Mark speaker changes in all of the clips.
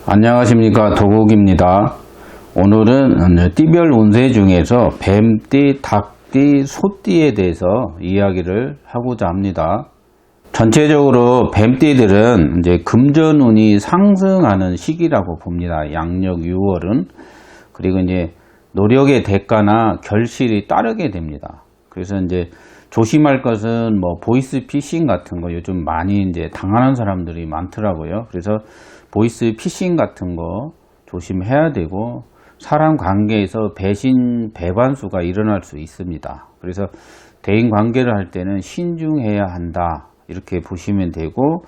Speaker 1: 안녕하십니까, 도국입니다. 오늘은 띠별 운세 중에서 뱀띠, 닭띠, 소띠에 대해서 이야기를 하고자 합니다. 전체적으로 뱀띠들은 이제 금전운이 상승하는 시기라고 봅니다. 양력 6월은. 그리고 이제 노력의 대가나 결실이 따르게 됩니다. 그래서 이제 조심할 것은 뭐 보이스 피싱 같은 거 요즘 많이 이제 당하는 사람들이 많더라고요. 그래서 보이스 피싱 같은 거 조심해야 되고, 사람 관계에서 배신, 배반수가 일어날 수 있습니다. 그래서 대인 관계를 할 때는 신중해야 한다, 이렇게 보시면 되고,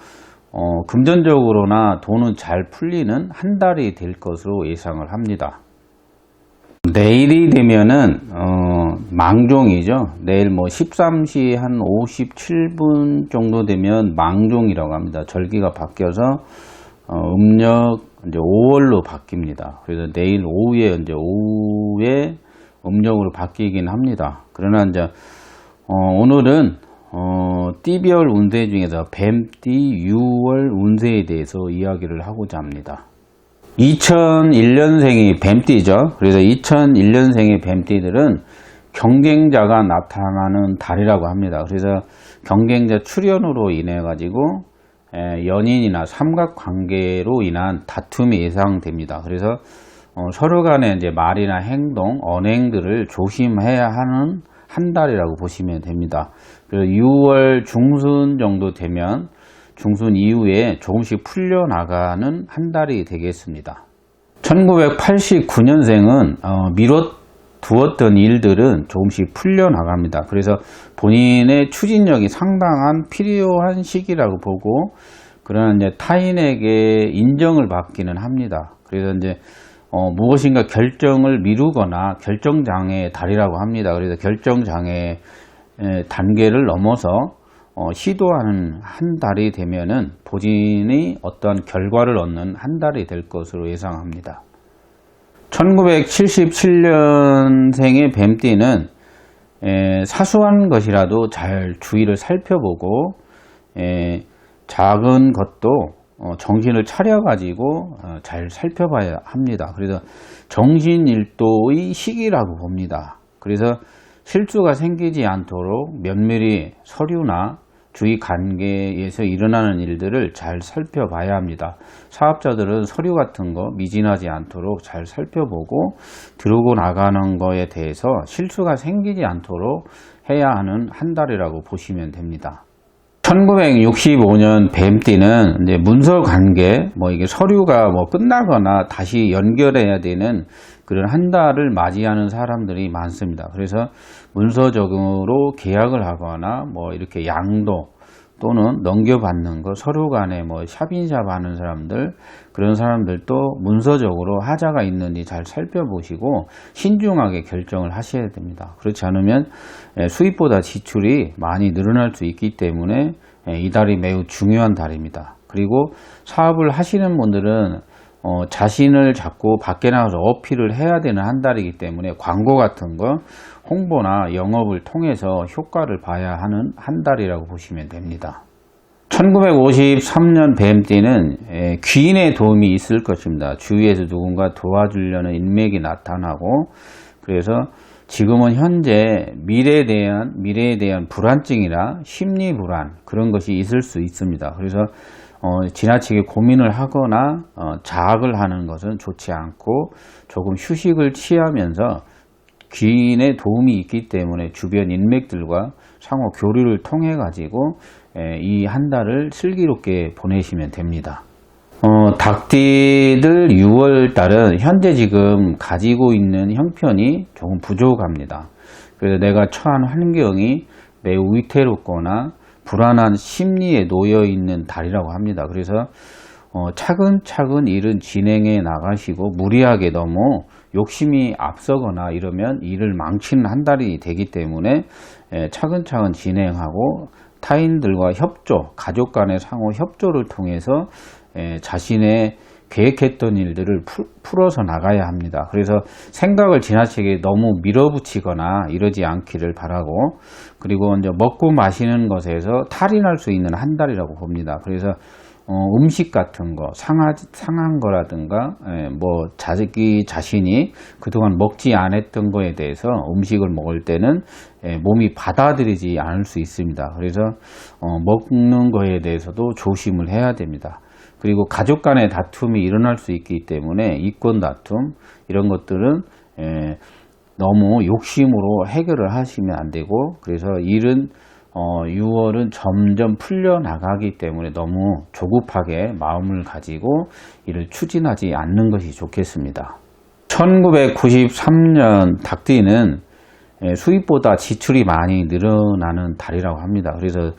Speaker 1: 금전적으로나 돈은 잘 풀리는 한 달이 될 것으로 예상을 합니다. 내일이 되면은 망종이죠. 내일 뭐 13시 한 57분 정도 되면 망종이라고 합니다. 절기가 바뀌어서 음력 이제 5월로 바뀝니다. 그래서 내일 오후에 음력으로 바뀌긴 합니다. 그러나 이제 오늘은 띠별 운세 중에서 뱀띠 6월 운세에 대해서 이야기를 하고자 합니다. 2001년생이 뱀띠죠. 그래서 2001년생의 뱀띠들은 경쟁자가 나타나는 달이라고 합니다. 그래서 경쟁자 출현으로 인해 가지고 연인이나 삼각관계로 인한 다툼이 예상됩니다. 그래서 서로 간의 이제 말이나 행동, 언행들을 조심해야 하는 한 달이라고 보시면 됩니다. 그래서 6월 중순 정도 되면 중순 이후에 조금씩 풀려나가는 한 달이 되겠습니다. 1989년생은 미뤄두었던 일들은 조금씩 풀려나갑니다. 그래서 본인의 추진력이 상당한 필요한 시기라고 보고, 그러나 이제 타인에게 인정을 받기는 합니다. 그래서 이제 무엇인가 결정을 미루거나 결정장애의 달이라고 합니다. 그래서 결정장애 단계를 넘어서 시도하는 한 달이 되면은 본인이 어떠한 결과를 얻는 한 달이 될 것으로 예상합니다. 1977년생의 뱀띠는 사소한 것이라도 잘 주의를 살펴보고, 작은 것도 정신을 차려가지고 잘 살펴봐야 합니다. 그래서 정신일도의 시기라고 봅니다. 그래서 실수가 생기지 않도록 면밀히 서류나 주위 관계에서 일어나는 일들을 잘 살펴봐야 합니다. 사업자들은 서류 같은 거 미진하지 않도록 잘 살펴보고, 들어오고 나가는 거에 대해서 실수가 생기지 않도록 해야 하는 한 달이라고 보시면 됩니다. 1965년 뱀띠는 이제 문서 관계, 이게 서류가 끝나거나 다시 연결해야 되는 그런 한 달을 맞이하는 사람들이 많습니다. 그래서 문서적으로 계약을 하거나 이렇게 양도 또는 넘겨받는 거, 서류 간에 샵인샵 하는 사람들, 그런 사람들도 문서적으로 하자가 있는지 잘 살펴보시고 신중하게 결정을 하셔야 됩니다. 그렇지 않으면 수입보다 지출이 많이 늘어날 수 있기 때문에 이 달이 매우 중요한 달입니다. 그리고 사업을 하시는 분들은 자신을 자꾸 밖에 나가서 어필을 해야 되는 한 달이기 때문에 광고 같은 거, 홍보나 영업을 통해서 효과를 봐야 하는 한 달이라고 보시면 됩니다. 1953년 뱀띠는 귀인의 도움이 있을 것입니다. 주위에서 누군가 도와주려는 인맥이 나타나고, 그래서 지금은 현재 미래에 대한 불안증이나 심리 불안, 그런 것이 있을 수 있습니다. 그래서 지나치게 고민을 하거나 자학을 하는 것은 좋지 않고, 조금 휴식을 취하면서 귀인의 도움이 있기 때문에 주변 인맥들과 상호 교류를 통해 가지고 이 한 달을 슬기롭게 보내시면 됩니다. 닭띠들 6월 달은 현재 지금 가지고 있는 형편이 조금 부족합니다. 그래서 내가 처한 환경이 매우 위태롭거나 불안한 심리에 놓여 있는 달이라고 합니다. 그래서 차근차근 일은 진행해 나가시고, 무리하게 너무 욕심이 앞서거나 이러면 일을 망치는 한 달이 되기 때문에 차근차근 진행하고, 타인들과 협조, 가족 간의 상호 협조를 통해서 자신의 계획했던 일들을 풀어서 나가야 합니다. 그래서 생각을 지나치게 너무 밀어붙이거나 이러지 않기를 바라고, 그리고 이제 먹고 마시는 것에서 탈이 날 수 있는 한 달이라고 봅니다. 그래서 음식 같은 거, 상한 거라든가, 뭐, 자기 자신이 그동안 먹지 않았던 거에 대해서 음식을 먹을 때는 몸이 받아들이지 않을 수 있습니다. 그래서, 먹는 거에 대해서도 조심을 해야 됩니다. 그리고 가족 간의 다툼이 일어날 수 있기 때문에 이권 다툼, 이런 것들은, 너무 욕심으로 해결을 하시면 안 되고, 그래서 일은 6월은 점점 풀려나가기 때문에 너무 조급하게 마음을 가지고 이를 추진하지 않는 것이 좋겠습니다. 1993년 닭띠는 수입보다 지출이 많이 늘어나는 달이라고 합니다. 그래서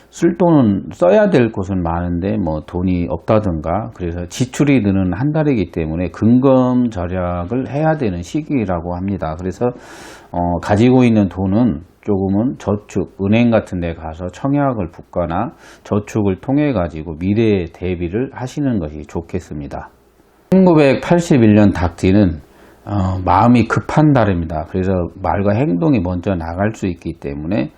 Speaker 1: 쓸 돈은 써야 될 곳은 많은데 뭐 돈이 없다든가, 그래서 지출이 느는 한 달이기 때문에 근검 절약을 해야 되는 시기라고 합니다. 그래서 가지고 있는 돈은 조금은 저축, 은행 같은 데 가서 청약을 붓거나 저축을 통해 가지고 미래에 대비를 하시는 것이 좋겠습니다. 1981년 닭띠는 마음이 급한 달입니다. 그래서 말과 행동이 먼저 나갈 수 있기 때문에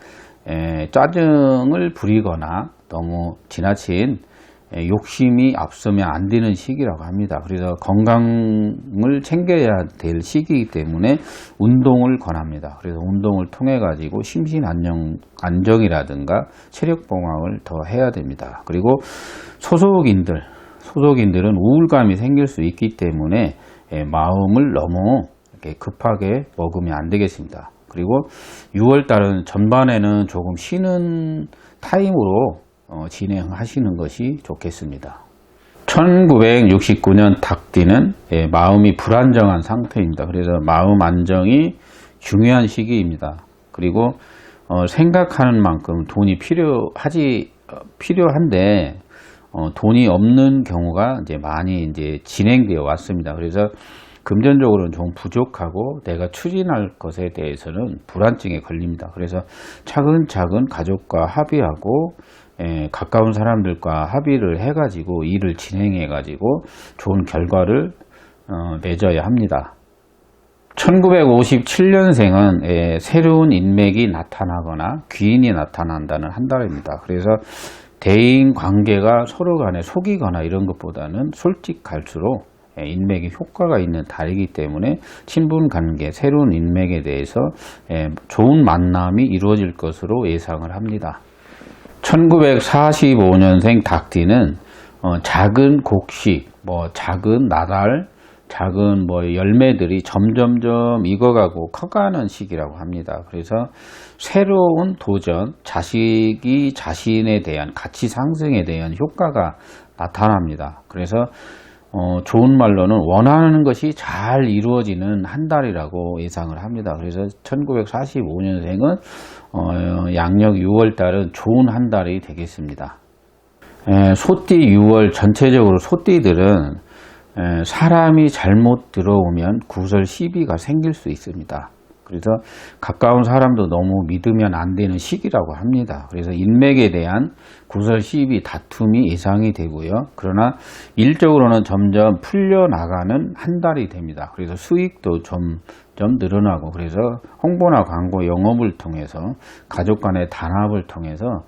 Speaker 1: 짜증을 부리거나 너무 지나친 욕심이 앞서면 안 되는 시기라고 합니다. 그래서 건강을 챙겨야 될 시기이기 때문에 운동을 권합니다. 그래서 운동을 통해 가지고 심신 안정이라든가 체력 봉황을 더 해야 됩니다. 그리고 소속인들은 우울감이 생길 수 있기 때문에 마음을 너무 이렇게 급하게 먹으면 안 되겠습니다. 그리고 6월달은 전반에는 조금 쉬는 타임으로 진행하시는 것이 좋겠습니다. 1969년 닭띠는 마음이 불안정한 상태입니다. 그래서 마음 안정이 중요한 시기입니다. 그리고 생각하는 만큼 돈이 필요한데 돈이 없는 경우가 이제 많이 진행되어 왔습니다. 그래서 금전적으로는 좀 부족하고 내가 추진할 것에 대해서는 불안증에 걸립니다. 그래서 차근차근 가족과 합의하고 가까운 사람들과 합의를 해가지고 일을 진행해가지고 좋은 결과를 맺어야 합니다. 1957년생은 새로운 인맥이 나타나거나 귀인이 나타난다는 한 달입니다. 그래서 대인 관계가 서로 간에 속이거나 이런 것보다는 솔직할수록 인맥이 효과가 있는 달이기 때문에 친분 관계, 새로운 인맥에 대해서 좋은 만남이 이루어질 것으로 예상을 합니다. 1945년생 닭띠는 작은 곡식, 작은 나달, 작은 열매들이 점점점 익어가고 커가는 시기라고 합니다. 그래서 새로운 도전, 자식이 자신에 대한 가치 상승에 대한 효과가 나타납니다. 그래서 좋은 말로는 원하는 것이 잘 이루어지는 한 달이라고 예상을 합니다. 그래서 1945년생은 양력 6월 달은 좋은 한 달이 되겠습니다. 소띠 6월 전체적으로 소띠들은 사람이 잘못 들어오면 구설 시비가 생길 수 있습니다. 그래서 가까운 사람도 너무 믿으면 안 되는 시기라고 합니다. 그래서 인맥에 대한 구설 시비 다툼이 예상이 되고요. 그러나 일적으로는 점점 풀려나가는 한 달이 됩니다. 그래서 수익도 점점 늘어나고, 그래서 홍보나 광고, 영업을 통해서 가족 간의 단합을 통해서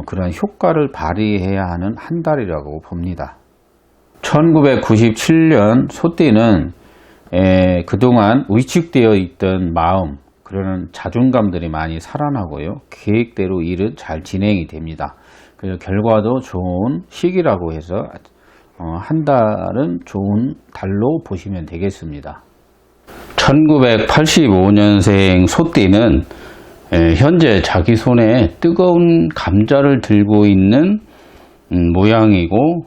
Speaker 1: 그런 효과를 발휘해야 하는 한 달이라고 봅니다. 1997년 소띠는 그동안 위축되어 있던 마음, 그런 자존감들이 많이 살아나고요. 계획대로 일은 잘 진행이 됩니다. 그래서 결과도 좋은 시기라고 해서 한 달은 좋은 달로 보시면 되겠습니다. 1985년생 소띠는 현재 자기 손에 뜨거운 감자를 들고 있는 모양이고,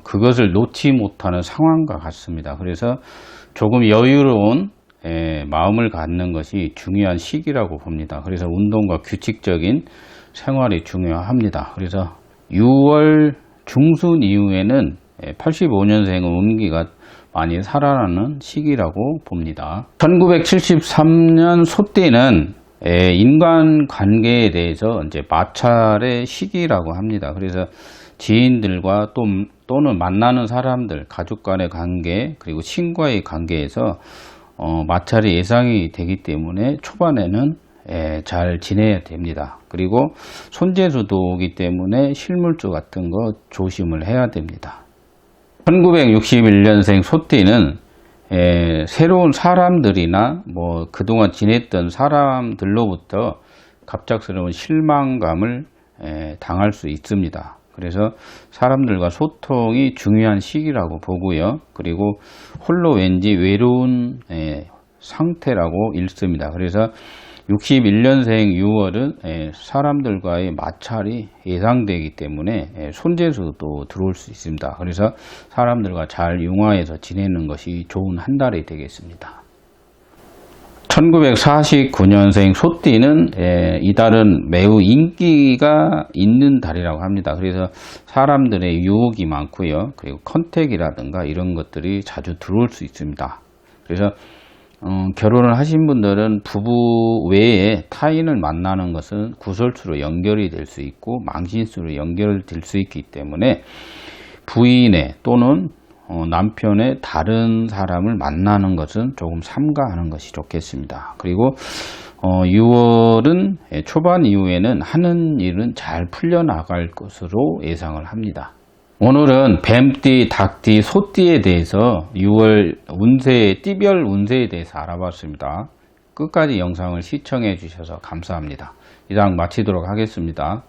Speaker 1: 그것을 놓지 못하는 상황과 같습니다. 그래서 조금 여유로운 마음을 갖는 것이 중요한 시기라고 봅니다. 그래서 운동과 규칙적인 생활이 중요합니다. 그래서 6월 중순 이후에는 85년생은 운기가 많이 살아나는 시기라고 봅니다. 1973년 소띠는 인간관계에 대해서 이제 마찰의 시기라고 합니다. 그래서 지인들과 또는 만나는 사람들, 가족 간의 관계, 그리고 친구와의 관계에서 마찰이 예상이 되기 때문에 초반에는 잘 지내야 됩니다. 그리고 손재수도 오기 때문에 실물주 같은 거 조심을 해야 됩니다. 1961년생 소띠는 새로운 사람들이나 뭐 그동안 지냈던 사람들로부터 갑작스러운 실망감을 당할 수 있습니다. 그래서 사람들과 소통이 중요한 시기라고 보고요. 그리고 홀로 왠지 외로운 상태라고 읽습니다. 그래서 61년생 6월은 사람들과의 마찰이 예상되기 때문에 손재수도 들어올 수 있습니다. 그래서 사람들과 잘 융화해서 지내는 것이 좋은 한 달이 되겠습니다. 1949년생 소띠는 이 달은 매우 인기가 있는 달이라고 합니다. 그래서 사람들의 유혹이 많고요. 그리고 컨택이라든가 이런 것들이 자주 들어올 수 있습니다. 그래서 결혼을 하신 분들은 부부 외에 타인을 만나는 것은 구설수로 연결이 될 수 있고 망신수로 연결될 수 있기 때문에 부인의 또는 남편의 다른 사람을 만나는 것은 조금 삼가하는 것이 좋겠습니다. 그리고 6월은 초반 이후에는 하는 일은 잘 풀려나갈 것으로 예상을 합니다. 오늘은 뱀띠, 닭띠, 소띠에 대해서 6월 운세, 띠별 운세에 대해서 알아봤습니다. 끝까지 영상을 시청해 주셔서 감사합니다. 이상 마치도록 하겠습니다.